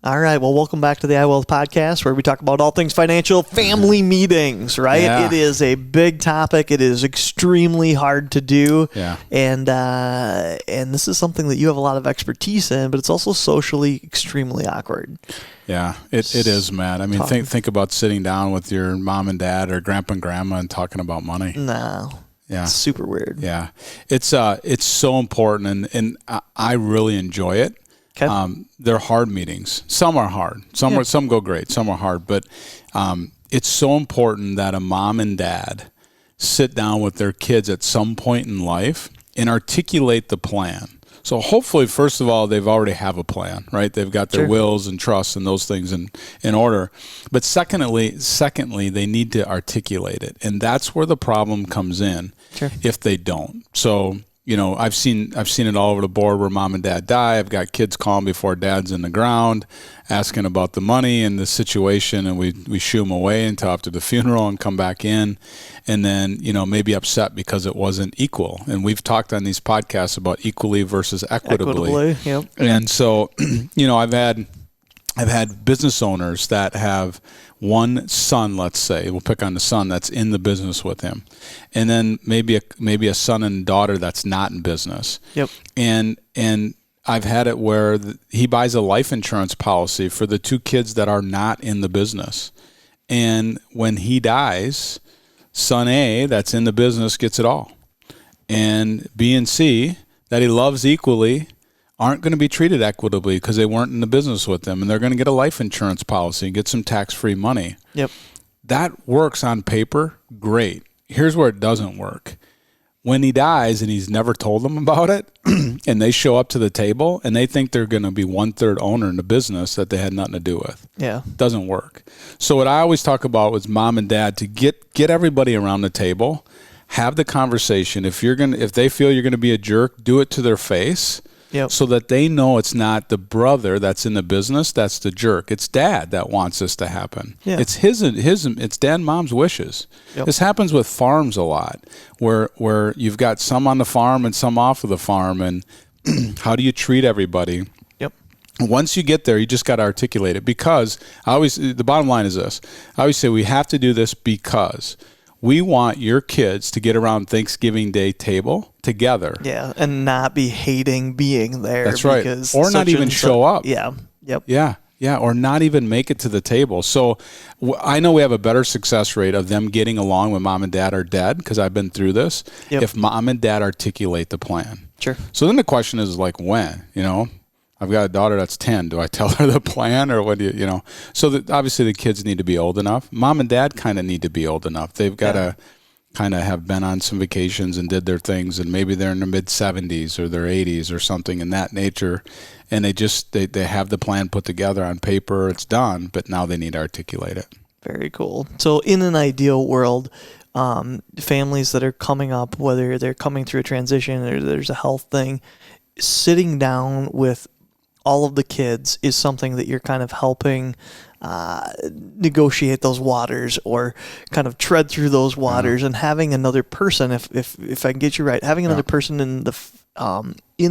All right. Well, welcome back to the iWealth podcast, where we talk about all things financial, family meetings, right? Yeah. It is a big topic. It is extremely hard to do. Yeah. And this is something that you have a lot of expertise in, but it's also socially extremely awkward. Yeah, it is, Matt. I mean, think about sitting down with your mom and dad or grandpa and grandma and talking about money. No. Yeah. It's super weird. Yeah. It's so important, and I really enjoy it. Okay. They're hard meetings. Some are hard. Some go great. Some are hard. But it's so important that a mom and dad sit down with their kids at some point in life and articulate the plan. So hopefully, first of all, they've already have a plan, right? They've got their wills and trusts and those things in order. But secondly, they need to articulate it. And that's where the problem comes in if they don't. So, you know, I've seen it all over the board where mom and dad die. I've got kids calling before dad's in the ground, asking about the money and the situation, and we shoo them away until after the funeral and come back in, and then, you know, maybe upset because it wasn't equal. And we've talked on these podcasts about equally versus equitably. Yep. And so, you know, I've had business owners that have one son, let's say, we'll pick on the son that's in the business with him, and then maybe a son and daughter that's not in business. Yep. And I've had it where he buys a life insurance policy for the two kids that are not in the business. And when he dies, son A that's in the business gets it all. And B and C that he loves equally aren't going to be treated equitably because they weren't in the business with them, and they're going to get a life insurance policy and get some tax-free money. Yep. That works on paper, great. Here's where it doesn't work. When he dies and he's never told them about it, and they show up to the table and they think they're going to be 1/3 owner in the business that they had nothing to do with. Yeah. Doesn't work. So what I always talk about was mom and dad to get everybody around the table, have the conversation. If they feel you're going to be a jerk, do it to their face. Yep. So that they know it's not the brother that's in the business that's the jerk. It's dad that wants this to happen. Yeah. It's it's dad and mom's wishes. Yep. This happens with farms a lot, where you've got some on the farm and some off of the farm, and how do you treat everybody? Yep. Once you get there, you just got to articulate it, because the bottom line is this. I always say we have to do this because we want your kids to get around Thanksgiving Day table together. Yeah, and not be hating being there. That's right. Or not even show up. Yeah. Yep. Yeah, or not even make it to the table. So I know we have a better success rate of them getting along when mom and dad are dead, because I've been through this, if mom and dad articulate the plan. Sure. So then the question is, like, when? You know, I've got a daughter that's 10. Do I tell her the plan, or what do you know? So obviously the kids need to be old enough. Mom and dad kind of need to be old enough. They've got to kind of have been on some vacations and did their things, and maybe they're in their mid-70s or their 80s or something in that nature, and they have the plan put together on paper. It's done, but now they need to articulate it. Very cool. So in an ideal world, families that are coming up, whether they're coming through a transition or there's a health thing, sitting down with all of the kids is something that you're kind of helping negotiate those waters, or kind of tread through those waters, and having another person, if I can get you right, having another person in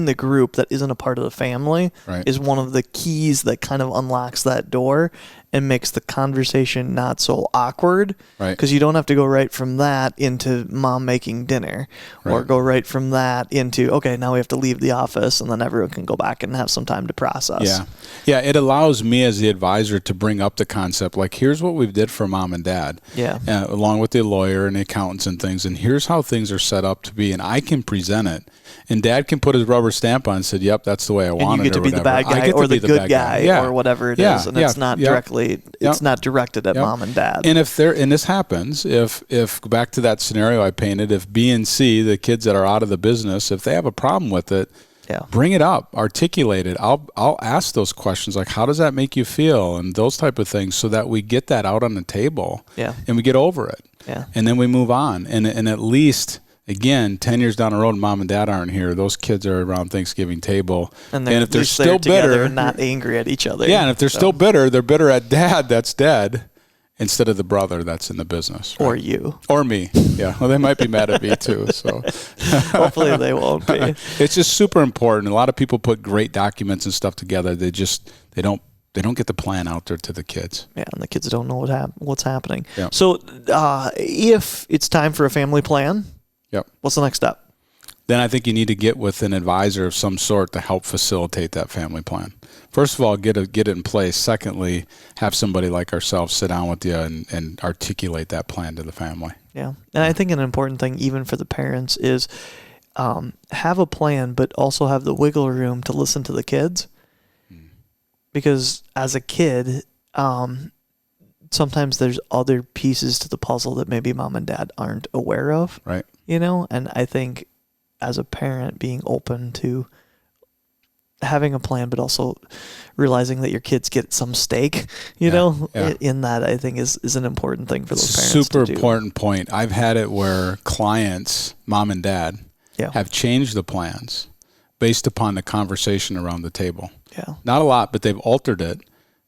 the group that isn't a part of the family is one of the keys that kind of unlocks that door and makes the conversation not so awkward, because you don't have to go right from that into mom making dinner, or go right from that into, okay, now we have to leave the office, and then everyone can go back and have some time to process. Yeah, it allows me as the advisor to bring up the concept, like, here's what we did for mom and dad, along with the lawyer and the accountants and things, and here's how things are set up to be, and I can present it, and dad can put his rubber stamp on and said, yep, that's the way I want it. And you get to be the bad guy or the good guy or whatever it is, and it's not directly, it's not directed at mom and dad. And and this happens, if back to that scenario I painted, if B and C, the kids that are out of the business, if they have a problem with it, bring it up, articulate it. I'll ask those questions, like, how does that make you feel, and those type of things, so that we get that out on the table, and we get over it, and then we move on, and at least, again, 10 years down the road, mom and dad aren't here. Those kids are around Thanksgiving table. And if they're still bitter, and not angry at each other. Yeah, and if they're still bitter, they're bitter at dad that's dead, instead of the brother that's in the business. Or you. Or me. Yeah. Well, they might be mad at me too. So hopefully they won't be. It's just super important. A lot of people put great documents and stuff together. They don't They don't get the plan out there to the kids. Yeah, and the kids don't know what's happening. Yep. So if it's time for a family plan, Yep. what's the next step? Then I think you need to get with an advisor of some sort to help facilitate that family plan. First of all, get it in place. Secondly, have somebody like ourselves sit down with you and articulate that plan to the family. Yeah, and I think an important thing even for the parents is have a plan, but also have the wiggle room to listen to the kids. Because as a kid, sometimes there's other pieces to the puzzle that maybe mom and dad aren't aware of. Right. And I think as a parent, being open to having a plan, but also realizing that your kids get some stake, in that, I think is an important thing for those parents Super to do. important point. I've had it where clients, mom and dad, have changed the plans based upon the conversation around the table. Yeah. Not a lot, but they've altered it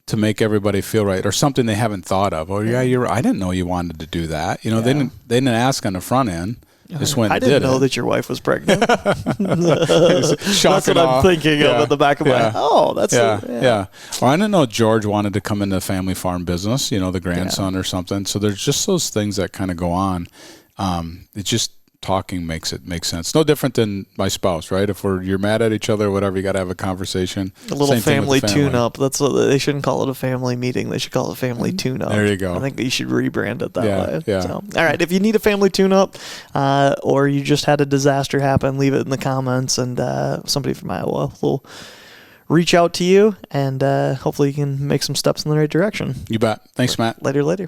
to make everybody feel right, or something they haven't thought of. Oh, yeah, I didn't know you wanted to do that. They didn't ask on the front end. Just went and did it. I didn't know that your wife was pregnant. That's what off. I'm thinking of at the back of my head. Oh, that's yeah. Or I didn't know George wanted to come into the family farm business, the grandson or something. So there's just those things that kind of go on. It's just talking makes sense. No different than my spouse, right? If you're mad at each other or whatever, you got to have a conversation. A little family tune-up. That's what they shouldn't call it, a family meeting. They should call it a family tune-up. There you go. I think you should rebrand it that way. Yeah. So, all right. If you need a family tune-up, or you just had a disaster happen, leave it in the comments, and somebody from Iowa will reach out to you, and hopefully you can make some steps in the right direction. You bet. Thanks, Matt. Later.